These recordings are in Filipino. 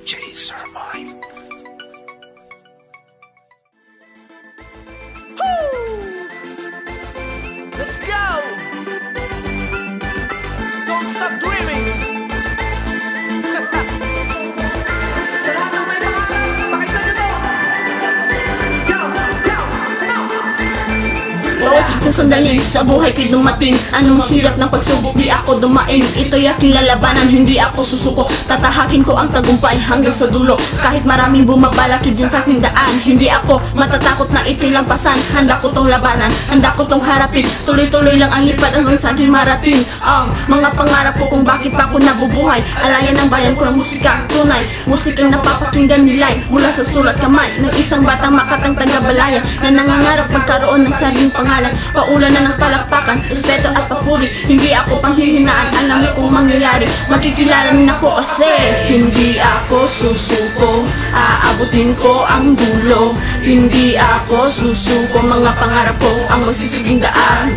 DJ Survive. Let's go! Don't stop dreaming! Sa lahat ng may pangarap, pakita nyo to! Go! Go! Bawat itong sandaling sa buhay ko'y dumating. Anong hirap ng pagsubok, di ako dumain. Ito'y aking lalabanan, hindi ako susuko. Tatahakin ko ang tagumpay hanggang sa dulo. Kahit maraming bumabalakid dyan sa aking daan, hindi ako matatakot na ito'y lampasan. Handa ko tong labanan, handa ko tong harapin. Tuloy-tuloy lang ang lipad hanggang sa aking marating. Ang mga pangarap ko kung bakit pa ako nabubuhay. Alayan ng bayan ko ng musika tunay, musikang napapakinggan nilay mula sa sulat kamay ng isang batang Makatang taga-Balaya na nangangarap magkaroon ng sariling pangalan. Paulan na ng palakpakan, respeto at papuri. Hindi ako panghihinaan, alam kong mangyayari. Makikilala rin ako kasi hindi ako susuko. Aabutin ko ang dulo. Hindi ako susuko, mga pangarap ko ang magsisilbing daan.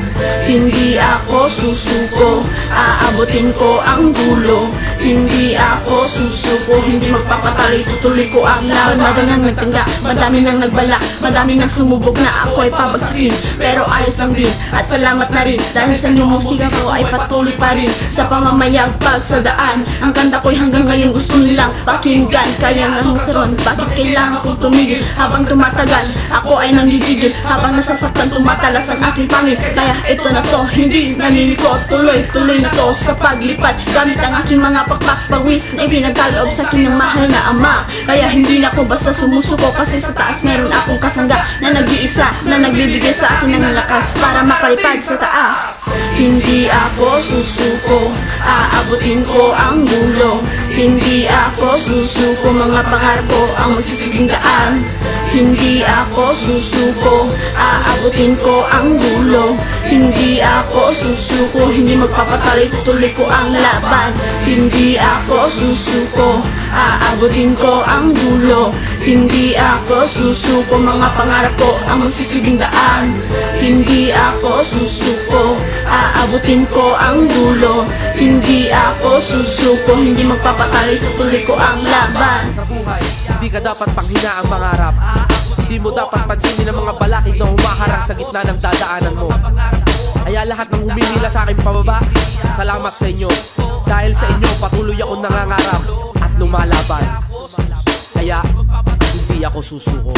Hindi ako susuko, aabutin ko ang dulo. Hindi ako susuko, hindi magpapatalo, itutuloy ko ang laban. Madami nang nagtangga, madami nang nagbalak, madami nang sumubok na ako'y pabagsakin. Pero ayos lang din, at salamat na rin dahil sa inyong musika ko ay patuloy pa rin sa pamamayagpag sa daan. Ang kanta ko'y hanggang ngayon gusto nilang pakinggan. Kaya nga husaron, bakit kailangan kong tumigil? Habang tumatagal, ako ay nanggigigil. Habang nasasaktan, tumatalas ang aking pangil. Kaya ito na to, hindi naliliko. Tuloy-tuloy na to sa paglipad. Gamit ang aking mga pakpak-pawis na ipinagkaloob sa akin ng mahal na ama. Kaya hindi na ako basta sumusuko, kasi sa taas meron akong kasangga na nag-iisa, na nagbibigay sa akin ng lakas para makalipad sa taas. Hindi ako susuko, aabutin ko ang dulo. Hindi ako susuko, mga pangarap ko ang magsisilbing daan. Hindi ako susuko, aabutin ko ang dulo. Hindi ako susuko, hindi magpapatalo, tutuloy ko ang laban. Hindi ako susuko, aabutin ko ang dulo. Hindi ako susuko, mga pangarap ko ang magsisilbing daan. Hindi ako susuko, aabutin ko ang dulo. Hindi ako susuko, hindi magpapatalo, tutuloy ko ang laban. Sa buhay, hindi ka dapat panghina ang mangarap. Hindi mo dapat pansinin ang mga balakid na humaharang sa gitna ng dadaanan mo. Kaya lahat ng huminila sa akin pababa, salamat sa inyo. Dahil sa inyo, patuloy akong nangangarap at lumalaban. Kaya, hindi ako susuko.